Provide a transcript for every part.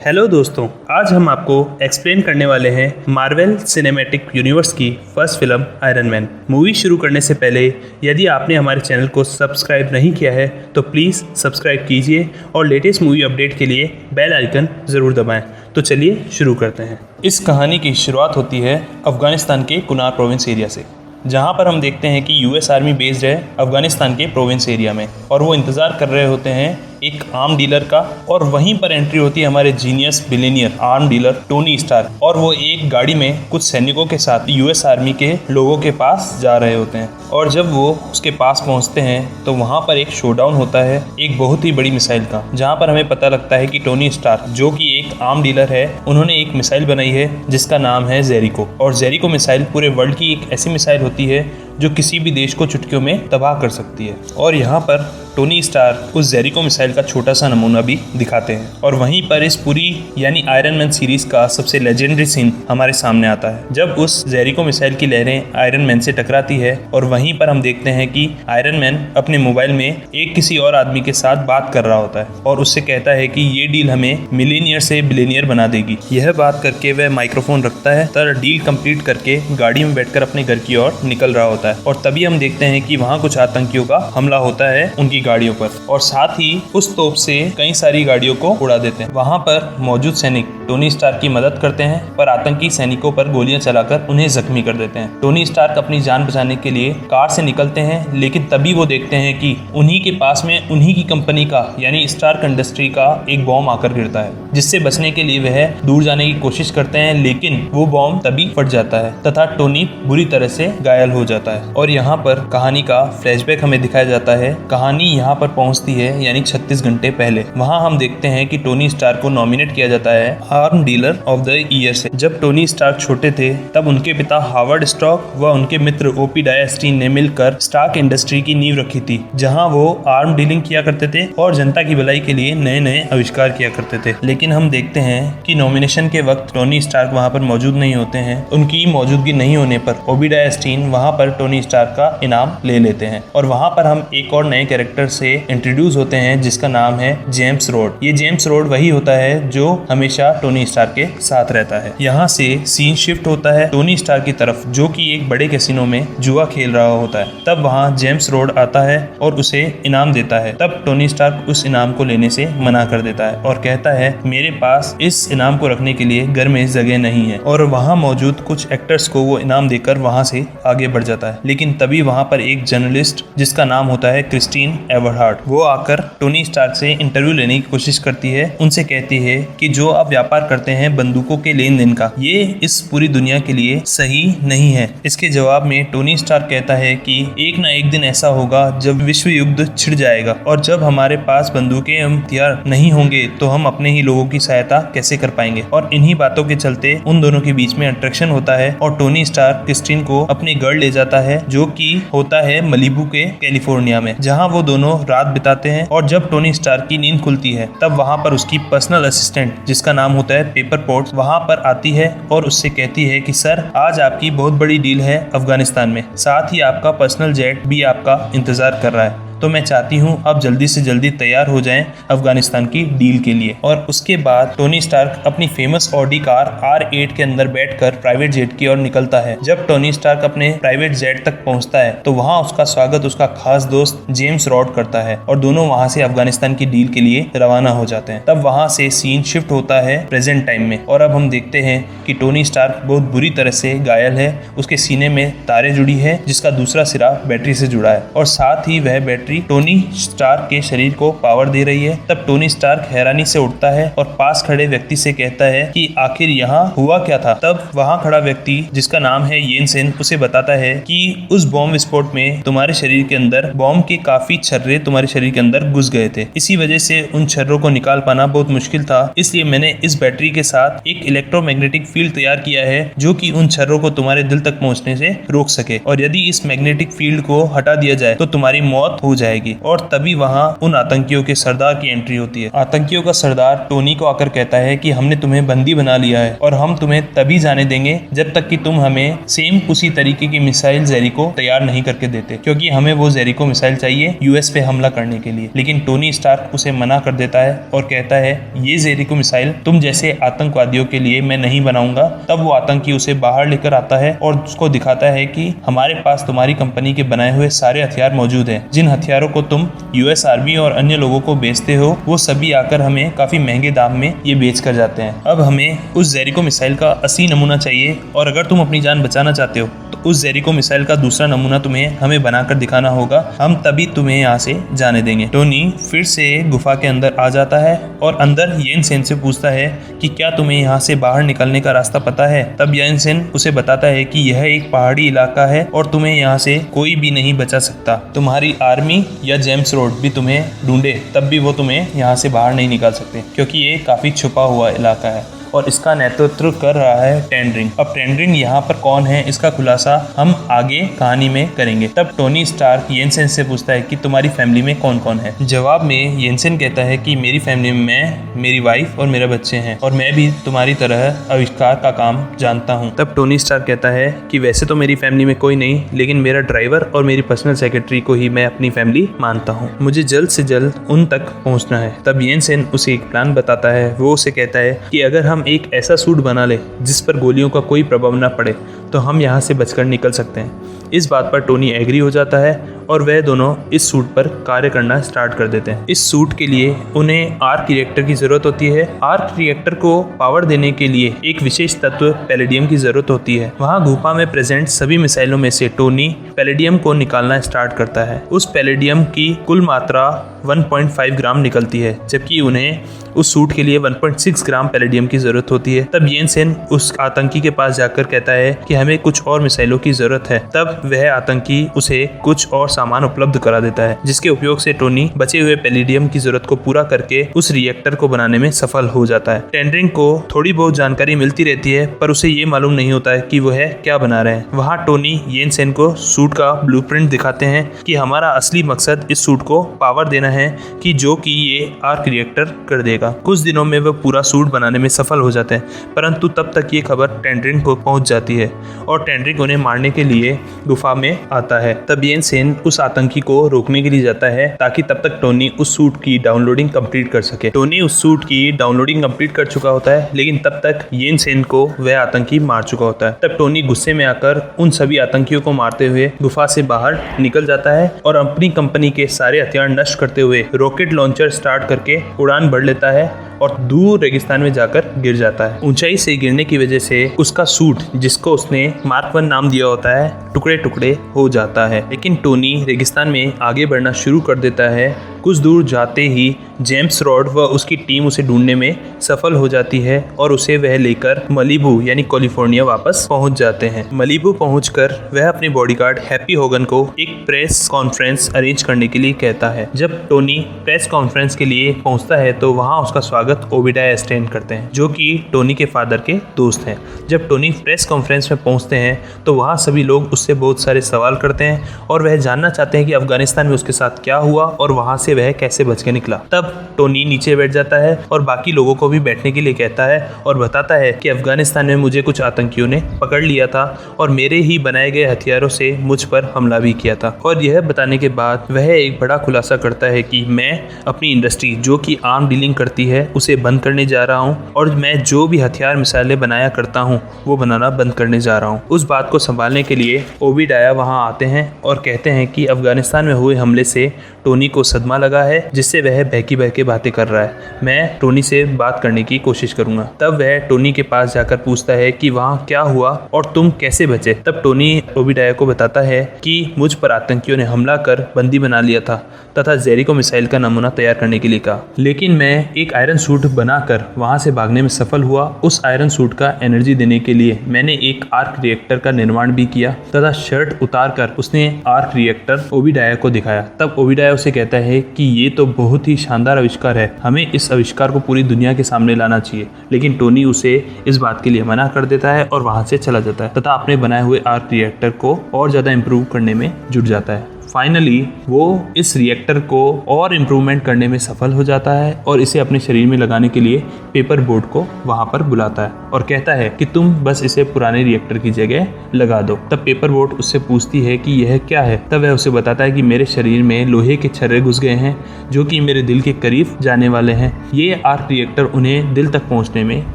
Hello दोस्तों, आज हम आपको एक्सप्लेन करने वाले हैं मार्वल सिनेमैटिक यूनिवर्स की first film iron man. Movie शुरू करने से पहले यदि आपने हमारे चैनल को सब्सक्राइब नहीं किया है तो प्लीज़ सब्सक्राइब कीजिए और लेटेस्ट मूवी अपडेट के लिए बेल आइकन ज़रूर दबाएं। तो चलिए शुरू करते हैं। इस कहानी की शुरुआत होती है अफ़गानिस्तान के कुनार प्रोविंस एरिया से, जहाँ पर हम देखते हैं कि यूएस आर्मी बेस्ड है अफ़गानिस्तान के प्रोविंस एरिया में, और वो इंतज़ार कर रहे होते हैं एक आर्म डीलर का। और वहीं पर एंट्री होती है हमारे genius billionaire arm dealer Tony Stark, और वो एक गाड़ी में कुछ सैनिकों के साथ यूएस आर्मी के लोगों के पास जा रहे होते हैं। और जब वो उसके पास पहुंचते हैं तो वहां पर एक शोडाउन होता है एक बहुत ही बड़ी मिसाइल का, जहां पर हमें पता लगता है कि टोनी स्टार्क जो कि एक आर्म डीलर है, उन्होंने एक मिसाइल बनाई है जिसका नाम है जेरिको। और जेरिको मिसाइल पूरे वर्ल्ड की एक ऐसी मिसाइल होती है जो किसी भी देश को चुटकियों में तबाह कर सकती है। और यहाँ पर टोनी स्टार्क उस जेरिको मिसाइल का छोटा सा नमूना भी दिखाते हैं। और वहीं पर इस पूरी यानी आयरन मैन सीरीज का सबसे लेजेंडरी सीन हमारे सामने आता है, जब उस जेरिको मिसाइल की लहरें आयरन मैन से टकराती है। और वहीं पर हम देखते हैं कि आयरन मैन अपने मोबाइल में एक किसी और आदमी के साथ बात कर रहा होता है और उससे कहता है कि ये डील हमें मिलीनियर से बिलियनियर बना देगी। यह बात करके वह माइक्रोफोन रखता है तर डील कंप्लीट करके गाड़ी में बैठकर अपने घर की ओर निकल रहा होता है। और तभी हम देखते हैं कि वहाँ कुछ आतंकियों का हमला होता है उनकी गाड़ियों पर, और साथ ही उस तोप से कई सारी गाड़ियों को उड़ा देते हैं। वहाँ पर मौजूद सैनिक टोनी स्टार्क की मदद करते हैं, पर आतंकी सैनिकों पर गोलियां चलाकर उन्हें जख्मी कर देते हैं। टोनी स्टार्क अपनी जान बचाने के लिए कार से निकलते हैं, लेकिन तभी वो देखते हैं कि उन्हीं के पास में उन्हीं की कंपनी का यानी स्टार्क इंडस्ट्री का एक बॉम्ब आकर गिरता है, जिससे बचने के लिए वह दूर जाने की कोशिश करते हैं, लेकिन वो बॉम्ब तभी फट जाता है तथा टोनी बुरी तरह से घायल हो जाता है। और यहाँ पर कहानी का फ्लैशबैक हमें दिखाया जाता है। कहानी यहाँ पर पहुँचती है यानी 36 घंटे पहले। वहाँ हम देखते हैं कि टोनी स्टार्क को नॉमिनेट किया जाता है arm dealer of the year से। जब टोनी स्टार्क छोटे थे तब उनके पिता हार्वर्ड स्टार्क व उनके मित्र ओपी डायस्टीन ने मिलकर स्टार्क इंडस्ट्री की नींव रखी थी, जहाँ वो आर्म डीलिंग किया करते थे और जनता की भलाई के लिए नए नए आविष्कार किया करते थे। लेकिन हम देखते हैं कि नॉमिनेशन के वक्त टोनी स्टार्क वहाँ पर मौजूद नहीं होते हैं। उनकी मौजूदगी नहीं होने पर ओबी डायस्टीन वहाँ पर टोनी स्टार्क का इनाम ले लेते हैं। और वहाँ पर हम एक और नए कैरेक्टर से इंट्रोड्यूस होते हैं जिसका नाम है जेम्स रोड। ये जेम्स रोड वही होता है जो हमेशा टोनी स्टार्क के साथ रहता है। यहाँ से सीन शिफ्ट होता है टोनी स्टार्क की तरफ, जो कि एक बड़े कैसीनो में जुआ खेल रहा होता है। तब वहाँ जेम्स रोड आता है और उसे इनाम देता है। तब टोनी स्टार्क उस इनाम को लेने से मना कर देता है और कहता है मेरे पास इस इनाम को रखने के लिए घर में जगह नहीं है। और वहाँ मौजूद कुछ एक्टर्स को वो इनाम देकर वहाँ से आगे बढ़ जाता है। लेकिन तभी वहाँ पर एक जर्नलिस्ट जिसका नाम होता है क्रिस्टीन एवरहार्ट, वो आकर टोनी स्टार्क से इंटरव्यू लेने की कोशिश करती है। उनसे कहती है कि जो आप व्यापार करते हैं बंदूकों के लेन देन का, ये इस पूरी दुनिया के लिए सही नहीं है। इसके जवाब में टोनी स्टार्क कहता है कि एक ना एक दिन ऐसा होगा जब विश्व युद्ध छिड़ जाएगा, और जब हमारे पास बंदूकें एवं हथियार नहीं होंगे तो हम अपने ही लोगों की सहायता कैसे कर पाएंगे। और इन्हीं बातों के चलते उन दोनों के बीच में अट्रैक्शन होता है और टोनी स्टार्क क्रिस्टीन को अपने घर ले जाता है, जो कि होता है मलिबू के कैलिफोर्निया में, जहां वो दोनों रात बिताते हैं। और जब टोनी स्टार्क की नींद खुलती है तब वहां पर उसकी पर्सनल असिस्टेंट जिसका नाम होता है पेपर पोर्ट्स वहां पर आती है और उससे कहती है कि सर, आज आपकी बहुत बड़ी डील है अफगानिस्तान में, साथ ही आपका पर्सनल जेट भी आपका इंतजार कर रहा है, तो मैं चाहती हूँ आप जल्दी से जल्दी तैयार हो जाएं अफगानिस्तान की डील के लिए। और उसके बाद टोनी स्टार्क अपनी फेमस ऑडी कार R8 के अंदर बैठकर प्राइवेट जेट की ओर निकलता है। जब टोनी स्टार्क अपने प्राइवेट जेट तक पहुंचता है तो वहां उसका स्वागत उसका खास दोस्त जेम्स रॉड करता है और दोनों वहां से अफगानिस्तान की डील के लिए रवाना हो जाते हैं। तब वहां से सीन शिफ्ट होता है प्रेजेंट टाइम में, और अब हम देखते हैं कि टोनी स्टार्क बहुत बुरी तरह से घायल है। उसके सीने में तारे जुड़ी है जिसका दूसरा सिरा बैटरी से जुड़ा है, और साथ ही वह बैटरी टोनी स्टार्क के शरीर को पावर दे रही है। तब टोनी स्टार्क हैरानी से उठता है और पास खड़े व्यक्ति से कहता है कि आखिर यहाँ हुआ क्या था। तब वहाँ खड़ा व्यक्ति जिसका नाम है येनसेन उसे बताता है कि उस बॉम्ब विस्फोट में तुम्हारे शरीर के अंदर बॉम्ब के काफी छर्रे तुम्हारे शरीर के अंदर घुस गए थे, इसी वजह से उन छर्रों को निकाल पाना बहुत मुश्किल था, इसलिए मैंने इस बैटरी के साथ एक इलेक्ट्रोमैग्नेटिक फील्ड तैयार किया है जो कि उन छर्रों को तुम्हारे दिल तक पहुंचने से रोक सके, और यदि इस मैग्नेटिक फील्ड को हटा दिया जाए तो तुम्हारी मौत हो जाएगी। और तभी वहाँ उन आतंकियों के सरदार की एंट्री होती है। आतंकियों का सरदार टोनी को आकर कहता है कि हमने तुम्हें बंदी बना लिया है और हम तुम्हें तभी जाने देंगे जब तक कि तुम हमें सेम उसी तरीके की मिसाइल जेरिको तैयार नहीं करके देते, क्योंकि हमें वो जेरिको मिसाइल चाहिए यूएस पे हमला करने के लिए। लेकिन टोनी स्टार्क उसे मना कर देता है और कहता है ये जेरिको मिसाइल तुम जैसे आतंकवादियों के लिए मैं नहीं बनाऊंगा। तब वो आतंकी उसे बाहर लेकर आता है और उसको दिखाता है कि हमारे पास तुम्हारी कंपनी के बनाए हुए सारे हथियार मौजूद हैं। जिन हथियारों को तुम यूएस आर्मी और अन्य लोगों को बेचते हो वो सभी आकर हमें काफी महंगे दाम में ये बेच कर जाते हैं। अब हमें उस जेरिको मिसाइल का असली नमूना चाहिए और अगर तुम अपनी जान बचाना चाहते हो तो उस जेरिको मिसाइल का दूसरा नमूना तुम्हें हमें बनाकर दिखाना होगा, हम तभी तुम्हें यहाँ से जाने देंगे। टोनी फिर से गुफा के अंदर आ जाता है और अंदर येनसेन से पूछता है कि क्या तुम्हें यहाँ से बाहर निकलने का रास्ता पता है। तब येनसेन उसे बताता है कि यह एक पहाड़ी इलाका है और तुम्हें यहाँ से कोई भी नहीं बचा सकता। तुम्हारी आर्मी या जेम्स रोड भी तुम्हें ढूंढे तब भी वो तुम्हें यहाँ से बाहर नहीं निकाल सकते, क्योंकि ये काफी छुपा हुआ इलाका है और इसका नेतृत्व कर रहा है टेंड्रिंग। अब टेंड्रिंग यहाँ पर कौन है इसका खुलासा हम आगे कहानी में करेंगे। तब टोनी स्टार्क येनसेन से पूछता है कि तुम्हारी फैमिली में कौन कौन है। जवाब में येनसेन कहता है कि मेरी फैमिली में मैं, मेरी वाइफ और मेरे बच्चे हैं और मैं भी तुम्हारी तरह आविष्कार का काम जानता हूँ। तब टोनी स्टार्क कहता है कि वैसे तो मेरी फैमिली में कोई नहीं, लेकिन मेरा ड्राइवर और मेरी पर्सनल सेक्रेटरी को ही मैं अपनी फैमिली मानता हूँ। मुझे जल्द से जल्द उन तक पहुँचना है। तब येनसेन उसे एक प्लान बताता है। वो उसे कहता है कि अगर हम एक ऐसा सूट बना ले जिस पर गोलियों का कोई प्रभाव न पड़े तो हम यहाँ से बचकर निकल सकते हैं। इस बात पर टोनी एग्री हो जाता है और वह दोनों इस सूट पर कार्य करना स्टार्ट कर देते हैं। इस सूट के लिए उन्हें आर्क रिएक्टर की जरूरत होती है। आर्क रिएक्टर को पावर देने के लिए एक विशेष तत्व पैलेडियम की जरूरत होती है। वहाँ गुफा में प्रेजेंट सभी मिसाइलों में से टोनी पैलेडियम को निकालना स्टार्ट करता है। उस पैलेडियम की कुल मात्रा 1.5 ग्राम निकलती है, जबकि उन्हें उस सूट के लिए 1.6 ग्राम पैलेडियम की जरूरत होती है। तब येनसेन उस आतंकी के पास जाकर कहता है कि हमें कुछ और मिसाइलों की जरूरत है। तब वह आतंकी उसे कुछ और सामान उपलब्ध करा देता है, जिसके उपयोग से टोनी बचे हुए पैलेडियम की जरूरत को पूरा करके उस रिएक्टर को बनाने में सफल हो जाता है। टेंड्रिंग को थोड़ी बहुत जानकारी मिलती रहती है, पर उसे ये मालूम नहीं होता है कि वह क्या बना रहे हैं। वहाँ टोनी येनसेन को सूट का ब्लूप्रिंट दिखाते हैं कि हमारा असली मकसद इस सूट को पावर देना है कि जो कि ये आर्क रिएक्टर कर देगा। कुछ दिनों में वह पूरा सूट बनाने में सफल हो जाते हैं, परंतु तब तक ये खबर टेंड्रिंग को पहुंच जाती है और टेंड्रिंग उन्हें मारने के लिए गुफा में आता है। तब येनसेन उस आतंकी को रोकने के लिए जाता है ताकि तब तक टोनी उस सूट की डाउनलोडिंग कंप्लीट कर सके। टोनी उस सूट की डाउनलोडिंग कंप्लीट कर चुका होता है, लेकिन तब तक येनसेन को वह आतंकी मार चुका होता है। तब टोनी गुस्से में आकर उन सभी आतंकियों को मारते हुए गुफा से बाहर निकल जाता है और अपनी कंपनी के सारे हथियार नष्ट करते हुए रॉकेट लॉन्चर स्टार्ट करके उड़ान भर लेता है और दूर रेगिस्तान में जाकर गिर जाता है। ऊंचाई से गिरने की वजह से उसका सूट, जिसको उसने मार्क 1 नाम दिया होता है, टुकड़े टुकड़े हो जाता है। लेकिन टोनी रेगिस्तान में आगे बढ़ना शुरू कर देता है। कुछ दूर जाते ही जेम्स रॉड व उसकी टीम उसे ढूंढने में सफल हो जाती है और उसे वह लेकर मलीबू यानी कैलिफोर्निया वापस पहुंच जाते हैं। मलीबू पहुंचकर वह अपने बॉडीगार्ड हैप्पी होगन को एक प्रेस कॉन्फ्रेंस अरेंज करने के लिए कहता है। जब टोनी प्रेस कॉन्फ्रेंस के लिए पहुंचता है तो वहां उसका स्वागत ओबिडाया स्टैन करते हैं, जो कि टोनी के फादर के दोस्त हैं। जब टोनी प्रेस कॉन्फ्रेंस में पहुंचते हैं तो वहां सभी लोग उससे बहुत सारे सवाल करते हैं और वह जानना चाहते हैं कि अफगानिस्तान में उसके साथ क्या हुआ और वहां से वह कैसे बच के निकला। तब टोनी नीचे बैठ जाता है और बाकी लोगों को भी बैठने के लिए कहता है और बताता है कि अफगानिस्तान में मुझे कुछ आतंकियों ने पकड़ लिया था और मेरे ही बनाए गए हथियारों से मुझ पर हमला भी किया था। और यह बताने के बाद वह एक बड़ा खुलासा करता है कि मैं अपनी इंडस्ट्री, जो कि आर्म डीलिंग करती है, उसे बंद करने जा रहा हूँ और मैं जो भी हथियार मिसाइलें बनाया करता हूँ वो बनाना बंद करने जा रहा हूँ। उस बात को संभालने के लिए ओबिडाया वहाँ आते हैं और कहते हैं कि अफगानिस्तान में हुए हमले से टोनी को सदमा लगा है, जिससे वह बहकी बहके बातें कर रहा है। मैं टोनी से बात करने की कोशिश करूंगा। तब वह टोनी के पास जाकर पूछता है कि वहाँ क्या हुआ और तुम कैसे बचे। तब टोनी ओबिडाया को बताता है कि मुझ पर आतंकियों ने हमला कर बंदी बना लिया था तथा जेरिको मिसाइल का नमूना तैयार करने के लिए कहा, लेकिन मैं एक आयरन सूट बनाकर वहां से भागने में सफल हुआ। उस आयरन सूट का एनर्जी देने के लिए मैंने एक आर्क रिएक्टर का निर्माण भी किया तथा शर्ट उतार कर उसने आर्क रिएक्टर ओबिडाया को दिखाया। तब ओबिडाया उसे कहता है कि ये तो बहुत ही शानदार आविष्कार है, हमें इस आविष्कार को पूरी दुनिया के सामने लाना चाहिए। लेकिन टोनी उसे इस बात के लिए मना कर देता है और वहां से चला जाता है तथा अपने बनाए हुए आर्क रिएक्टर को और ज्यादा इम्प्रूव करने में जुट जाता है। फाइनली वो इस रिएक्टर को और इम्प्रूवमेंट करने में सफल हो जाता है और इसे अपने शरीर में लगाने के लिए पेपर बोट को वहां पर बुलाता है और कहता है कि तुम बस इसे पुराने रिएक्टर की जगह लगा दो। तब पेपर बोट उससे पूछती है कि यह क्या है। तब वह उसे बताता है कि मेरे शरीर में लोहे के छर्रे घुस गए हैं जो कि मेरे दिल के करीब जाने वाले हैं। ये आर्क रिएक्टर उन्हें दिल तक पहुंचने में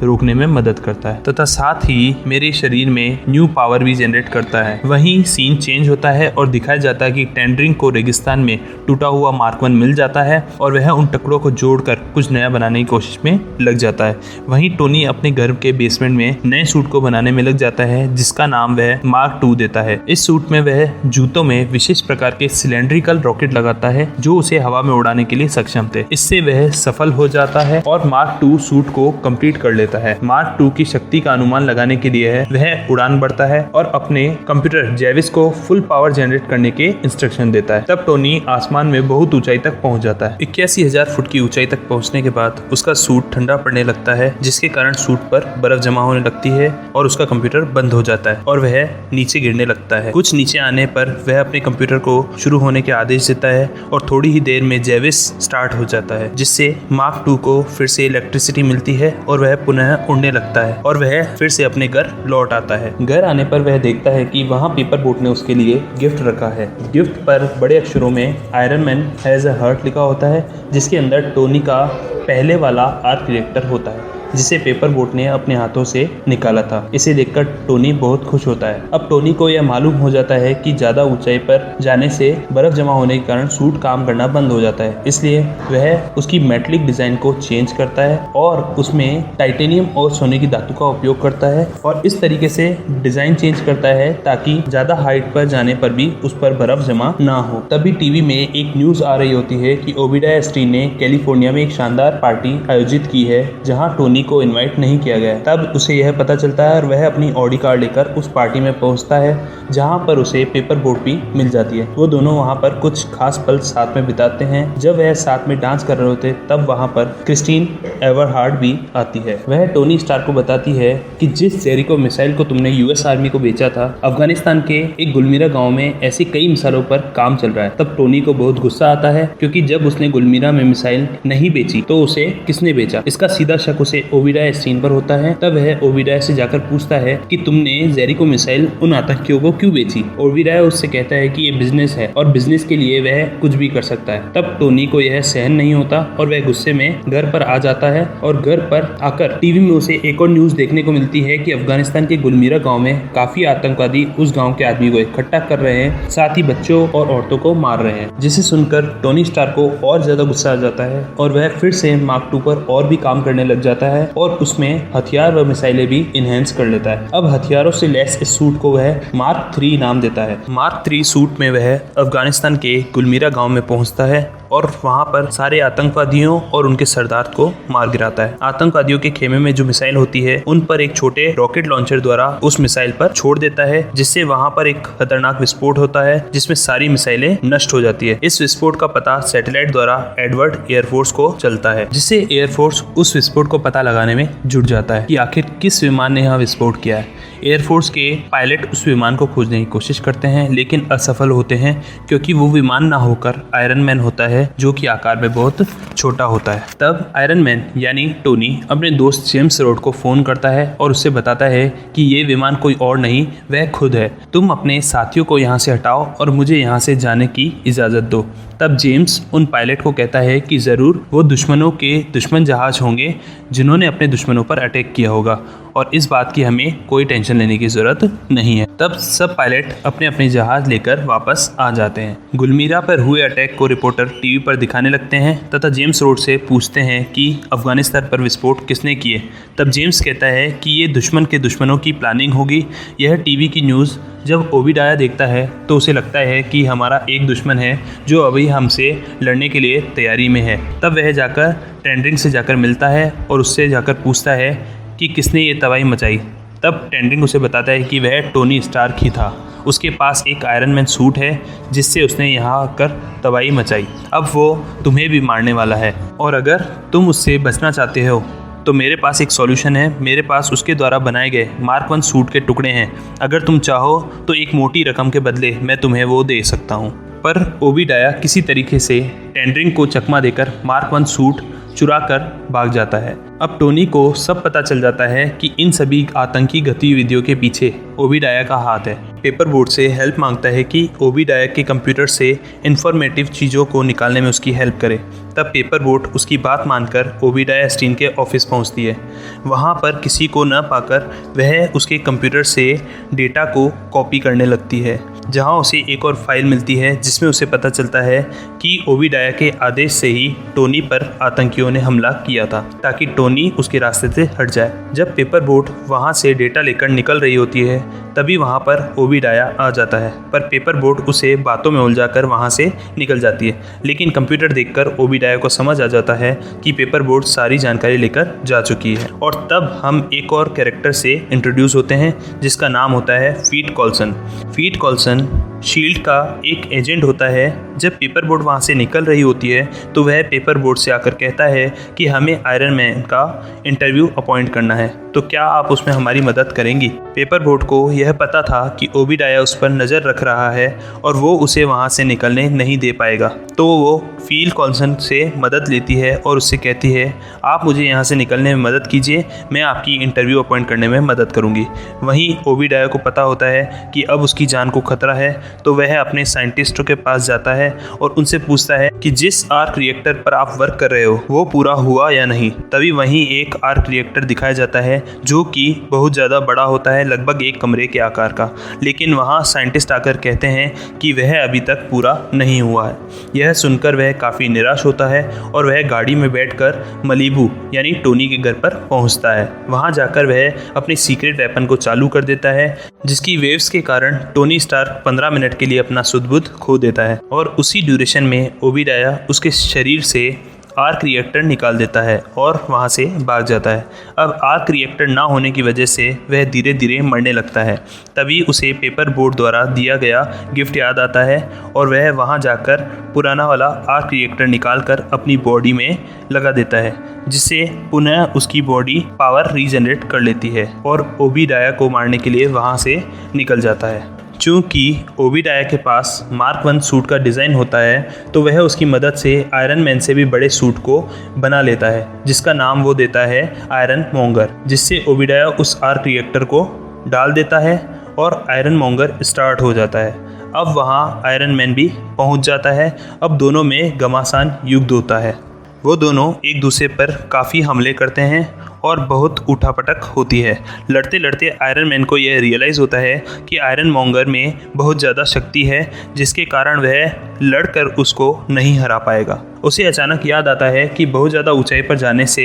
रोकने में मदद करता है तथा साथ ही मेरे शरीर में न्यू पावर भी जनरेट करता है। वहीं सीन चेंज होता है और दिखाया जाता है कि टेंडरिंग को रेगिस्तान में टूटा हुआ मार्क 1 मिल जाता है और वह उन टुकड़ों को जोड़कर कुछ नया बनाने की कोशिश में लग जाता है। वहीं टोनी अपने घर के बेसमेंट में नए सूट को बनाने में लग जाता है जिसका नाम वह मार्क 2 देता है। इस सूट में वह जूतों में विशेष प्रकार के सिलेंड्रिकल रॉकेट लगाता है जो उसे हवा में उड़ाने के लिए सक्षम थे। इससे वह सफल हो जाता है और मार्क 2 सूट को कंप्लीट कर लेता है। मार्क 2 की शक्ति का अनुमान लगाने के लिए वह उड़ान बढ़ता है और अपने कंप्यूटर जेविस को फुल पावर जनरेट करने के इंस्ट्रक्शन देता है। तब टोनी आसमान में बहुत ऊंचाई तक पहुंच जाता है। 81,000 फुट की ऊंचाई तक पहुंचने के बाद उसका सूट ठंडा पड़ने लगता है जिसके कारण सूट पर बर्फ जमा होने लगती है और उसका कंप्यूटर बंद हो जाता है और वह नीचे गिरने लगता है। कुछ नीचे आने पर वह अपने कंप्यूटर को शुरू होने के आदेश देता है और थोड़ी ही देर में जेविस स्टार्ट हो जाता है जिससे मार्क 2 को फिर से इलेक्ट्रिसिटी मिलती है और वह पुनः उड़ने लगता है और वह फिर से अपने घर लौट आता है। घर आने पर वह देखता है कि वहाँ पेपर बोट ने उसके लिए गिफ्ट रखा है। गिफ्ट पर बड़े अक्षरों में iron man has a heart लिखा होता है जिसके अंदर टोनी का पहले वाला आर्क रिएक्टर होता है जिसे पेपर बोट ने अपने हाथों से निकाला था। इसे देखकर टोनी बहुत खुश होता है। अब टोनी को यह मालूम हो जाता है कि ज्यादा ऊंचाई पर जाने से बर्फ जमा होने के कारण सूट काम करना बंद हो जाता है, इसलिए वह उसकी मेटलिक डिजाइन को चेंज करता है और उसमें टाइटेनियम और सोने की धातु का उपयोग करता है और इस तरीके से डिजाइन चेंज करता है ताकि ज्यादा हाइट पर जाने पर भी उस पर बर्फ जमा ना हो। तभी टीवी में एक न्यूज आ रही होती है कि ओबिडाया स्टीन ने कैलिफोर्निया में एक शानदार पार्टी आयोजित की है जहाँ टोनी को इनवाइट नहीं किया गया। तब उसे यह पता चलता है और वह अपनी ऑडी कार लेकर उस पार्टी में पहुंचता है जहां पर उसे पेपर बोट भी मिल जाती है। वो दोनों वहां पर कुछ खास पल साथ में बिताते हैं। जब वह साथ में डांस कर रहे होते तब वहां पर क्रिस्टीन एवरहार्ड भी आती है। वह टोनी स्टार्क को बताती है कि जिस जेरिको मिसाइल को तुमने यूएस आर्मी को बेचा था, अफगानिस्तान के एक गुलमीरा गाँव में ऐसी कई मिसाइलों पर काम चल रहा है। तब टोनी को बहुत गुस्सा आता है क्योंकि जब उसने गुलमीरा में मिसाइल नहीं बेची तो उसे किसने बेचा, इसका सीधा शक उसे ओबिडाया स्टीन पर होता है। तब वह ओबिडाया से जाकर पूछता है कि तुमने जेरिको मिसाइल उन आतंकियों को क्यों बेची। ओबिडाया उससे कहता है कि ये बिजनेस है और बिजनेस के लिए वह कुछ भी कर सकता है। तब टोनी को यह सहन नहीं होता और वह गुस्से में घर पर आ जाता है और घर पर आकर टीवी में उसे एक और न्यूज देखने को मिलती है कि अफगानिस्तान के गुलमीरा गाँव में काफी आतंकवादी उस गाँव के आदमी को इकट्ठा कर रहे हैं, साथ ही बच्चों और औरतों को मार रहे हैं। जिसे सुनकर टोनी स्टार्क को और ज्यादा गुस्सा आ जाता है और वह फिर से मार्क 2 पर और भी काम करने लग जाता है और उसमें हथियार व मिसाइलें भी इनहेंस कर लेता है। अब हथियारों से लैस इस सूट को वह मार्क 3 नाम देता है। मार्क 3 सूट में वह अफगानिस्तान के गुलमीरा गांव में पहुंचता है और वहां पर सारे आतंकवादियों और उनके सरदार को मार गिराता है। आतंकवादियों के खेमे में जो मिसाइल होती है उन पर एक छोटे रॉकेट लॉन्चर द्वारा उस मिसाइल पर छोड़ देता है जिससे वहां पर एक खतरनाक विस्फोट होता है जिसमें सारी मिसाइलें नष्ट हो जाती है। इस विस्फोट का पता सैटेलाइट द्वारा एडवर्ड एयरफोर्स को चलता है जिससे एयरफोर्स उस विस्फोट को पता लगाने में जुट जाता है कि आखिर किस विमान ने यहाँ विस्फोट किया है। एयरफोर्स के पायलट उस विमान को खोजने की कोशिश करते हैं लेकिन असफल होते हैं क्योंकि वो विमान ना होकर आयरन मैन होता है जो कि आकार में बहुत छोटा होता है। तब आयरन मैन यानी टोनी अपने दोस्त जेम्स रोड को फोन करता है और उससे बताता है कि ये विमान कोई और नहीं वह खुद है। तुम अपने साथियों को यहाँ से हटाओ और मुझे यहाँ से जाने की इजाज़त दो। तब जेम्स उन पायलट को कहता है कि ज़रूर वो दुश्मनों के दुश्मन जहाज होंगे जिन्होंने अपने दुश्मनों पर अटैक किया होगा और इस बात की हमें कोई टेंशन लेने की ज़रूरत नहीं है। तब सब पायलट अपने अपने जहाज़ लेकर वापस आ जाते हैं। गुलमीरा पर हुए अटैक को रिपोर्टर टीवी पर दिखाने लगते हैं तथा जेम्स रोड से पूछते हैं कि अफगानिस्तान पर विस्फोट किसने किए। तब जेम्स कहता है कि ये दुश्मन के दुश्मनों की प्लानिंग होगी। यह टीवी की न्यूज़ जब ओबिडाया देखता है तो उसे लगता है कि हमारा एक दुश्मन है जो अभी हमसे लड़ने के लिए तैयारी में है। तब वह जाकर टेंडरिंग से जाकर मिलता है और उससे जाकर पूछता है कि किसने ये तबाही मचाई। तब टेंडरिंग उसे बताता है कि वह टोनी स्टार्क ही था। उसके पास एक आयरन मैन सूट है जिससे उसने यहाँ आकर तबाही मचाई। अब वो तुम्हें भी मारने वाला है और अगर तुम उससे बचना चाहते हो तो मेरे पास एक सॉल्यूशन है। मेरे पास उसके द्वारा बनाए गए मार्क 1 सूट के टुकड़े हैं। अगर तुम चाहो तो एक मोटी रकम के बदले मैं तुम्हें वो दे सकता हूँ, पर ओबीडाया किसी तरीके से टेंडरिंग को चकमा देकर मार्क 1 सूट चुरा कर भाग जाता है। अब टोनी को सब पता चल जाता है कि इन सभी आतंकी गतिविधियों के पीछे ओबीडाया का हाथ है। पेपर बोट से हेल्प मांगता है कि ओबीडाया के कंप्यूटर से इंफॉर्मेटिव चीज़ों को निकालने में उसकी हेल्प करे। तब पेपर बोट उसकी बात मानकर ओबीडाया स्टीन के ऑफिस पहुंचती है। वहां पर किसी को न पाकर वह उसके कंप्यूटर से डेटा को कॉपी करने लगती है, जहां उसे एक और फाइल मिलती है जिसमें उसे पता चलता है कि ओबीडाया के आदेश से ही टोनी पर आतंकियों ने हमला किया था ताकि टोनी उसके रास्ते से हट जाए। जब पेपर बोट वहां से डेटा लेकर निकल रही होती है तभी वहां पर ओबीडाया आ जाता है, पर पेपर बोट उसे बातों में उलझाकर वहां से निकल जाती है। लेकिन कंप्यूटर देखकर ओबीडाया को समझ आ जाता है कि पेपर बोट सारी जानकारी लेकर जा चुकी है। और तब हम एक और कैरेक्टर से इंट्रोड्यूस होते हैं जिसका नाम होता है Phil Coulson. Phil Coulson SHIELD का एक एजेंट होता है। जब पेपर बोट वहाँ से निकल रही होती है तो वह पेपर बोट से आकर कहता है कि हमें आयरन मैन का इंटरव्यू अपॉइंट करना है, तो क्या आप उसमें हमारी मदद करेंगी। पेपर बोट को यह पता था कि ओबीडाया उस पर नज़र रख रहा है और वो उसे वहाँ से निकलने नहीं दे पाएगा, तो वो फील कॉल्सन से मदद लेती है और उससे कहती है आप मुझे यहाँ से निकलने में मदद कीजिए, मैं आपकी इंटरव्यू अपॉइंट करने में मदद करूँगी। वहीं ओबीडाया को पता होता है कि अब उसकी जान को खतरा है, तो वह अपने साइंटिस्टों के पास जाता है और उनसे पूछता है कि जिस आर्क रिएक्टर पर आप वर्क कर रहे हो वो पूरा हुआ या नहीं। तभी वहीं एक आर्क रिएक्टर दिखाया जाता है जो कि बहुत ज़्यादा बड़ा होता है, लगभग एक कमरे के आकार का। लेकिन वहाँ साइंटिस्ट आकर कहते हैं कि वह अभी तक पूरा नहीं हुआ है। यह सुनकर वह काफ़ी निराश होता है और वह गाड़ी में बैठकर मलीबू यानी टोनी के घर पर पहुँचता है। वहाँ जाकर वह अपने सीक्रेट वेपन को चालू कर देता है, जिसकी वेव्स के कारण टोनी स्टार्क 15 मिनट के लिए अपना सुध-बुध खो देता है और उसी ड्यूरेशन में ओबीडाया उसके शरीर से आर्क रिएक्टर निकाल देता है और वहाँ से भाग जाता है। अब आर्क रिएक्टर ना होने की वजह से वह धीरे धीरे मरने लगता है। तभी उसे पेपर बोट द्वारा दिया गया गिफ्ट याद आता है और वह वहाँ जाकर पुराना वाला आर्क रिएक्टर निकाल कर अपनी बॉडी में लगा देता है, जिससे पुनः उसकी बॉडी पावर रीजनरेट कर लेती है और ओबीडाया को मारने के लिए वहाँ से निकल जाता है। चूँकि ओबीडाया के पास मार्क 1 सूट का डिज़ाइन होता है तो वह उसकी मदद से आयरन मैन से भी बड़े सूट को बना लेता है, जिसका नाम वो देता है आयरन मॉन्गर, जिससे ओबीडाया उस आर्क रिएक्टर को डाल देता है और आयरन मॉन्गर स्टार्ट हो जाता है। अब वहाँ आयरन मैन भी पहुँच जाता है। अब दोनों में घमासान युद्ध होता है। वो दोनों एक दूसरे पर काफ़ी हमले करते हैं और बहुत उठापटक होती है। लड़ते लड़ते आयरन मैन को यह रियलाइज़ होता है कि आयरन मॉन्गर में बहुत ज़्यादा शक्ति है, जिसके कारण वह लड़कर उसको नहीं हरा पाएगा। उसे अचानक याद आता है कि बहुत ज़्यादा ऊंचाई पर जाने से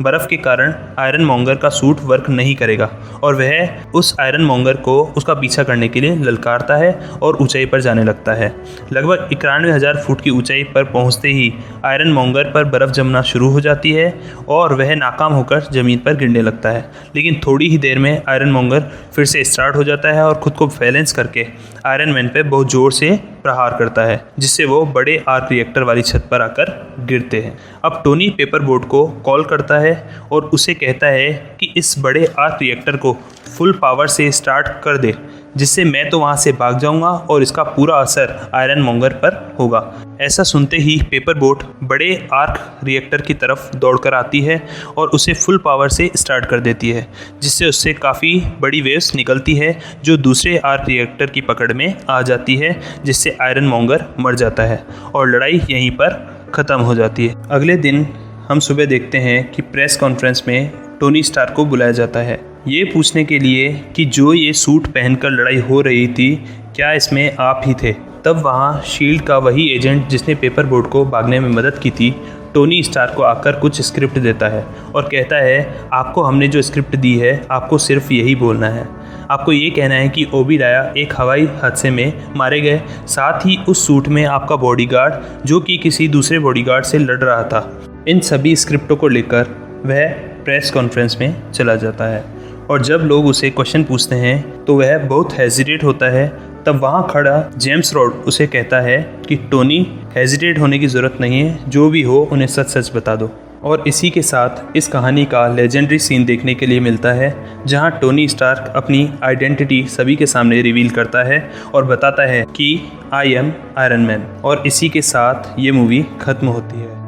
बर्फ़ के कारण आयरन मॉन्गर का सूट वर्क नहीं करेगा और वह उस आयरन मॉन्गर को उसका पीछा करने के लिए ललकारता है और ऊंचाई पर जाने लगता है। लगभग 91,000 फुट की ऊंचाई पर पहुंचते ही आयरन मॉन्गर पर बर्फ़ जमना शुरू हो जाती है और वह नाकाम होकर ज़मीन पर गिरने लगता है। लेकिन थोड़ी ही देर में आयरन मॉन्गर फिर से स्टार्ट हो जाता है और ख़ुद को बैलेंस करके आयरन मैन पर बहुत ज़ोर से प्रहार करता है, जिससे वो बड़े आर्क रिएक्टर वाली छत पर आकर गिरते हैं। अब टोनी पेपर बोट को कॉल करता है और उसे कहता है कि इस बड़े आर्क रिएक्टर को फुल पावर से स्टार्ट कर दे, जिससे मैं तो वहाँ से भाग जाऊँगा और इसका पूरा असर आयरन मॉन्गर पर होगा। ऐसा सुनते ही पेपर बोट बड़े आर्क रिएक्टर की तरफ दौड़कर आती है और उसे फुल पावर से स्टार्ट कर देती है, जिससे उससे काफ़ी बड़ी वेव्स निकलती है जो दूसरे आर्क रिएक्टर की पकड़ में आ जाती है, जिससे आयरन मॉन्गर मर जाता है और लड़ाई यहीं पर ख़त्म हो जाती है। अगले दिन हम सुबह देखते हैं कि प्रेस कॉन्फ्रेंस में टोनी स्टार्क को बुलाया जाता है, ये पूछने के लिए कि जो ये सूट पहनकर लड़ाई हो रही थी क्या इसमें आप ही थे। तब वहाँ शील्ड का वही एजेंट जिसने पेपर बोट को भागने में मदद की थी, टोनी स्टार्क को आकर कुछ स्क्रिप्ट देता है और कहता है आपको हमने जो स्क्रिप्ट दी है आपको सिर्फ यही बोलना है। आपको ये कहना है कि ओबीडाया एक हवाई हादसे में मारे गए, साथ ही उस सूट में आपका बॉडीगार्ड जो कि किसी दूसरे बॉडीगार्ड से लड़ रहा था। इन सभी स्क्रिप्टों को लेकर वह प्रेस कॉन्फ्रेंस में चला जाता है और जब लोग उसे क्वेश्चन पूछते हैं तो वह बहुत हेजिटेट होता है। तब वहाँ खड़ा जेम्स रॉड उसे कहता है कि टोनी हेजिटेट होने की ज़रूरत नहीं है, जो भी हो उन्हें सच सच बता दो। और इसी के साथ इस कहानी का लेजेंडरी सीन देखने के लिए मिलता है, जहां टोनी स्टार्क अपनी आइडेंटिटी सभी के सामने रिवील करता है और बताता है कि आई एम आयरन मैन। और इसी के साथ ये मूवी खत्म होती है।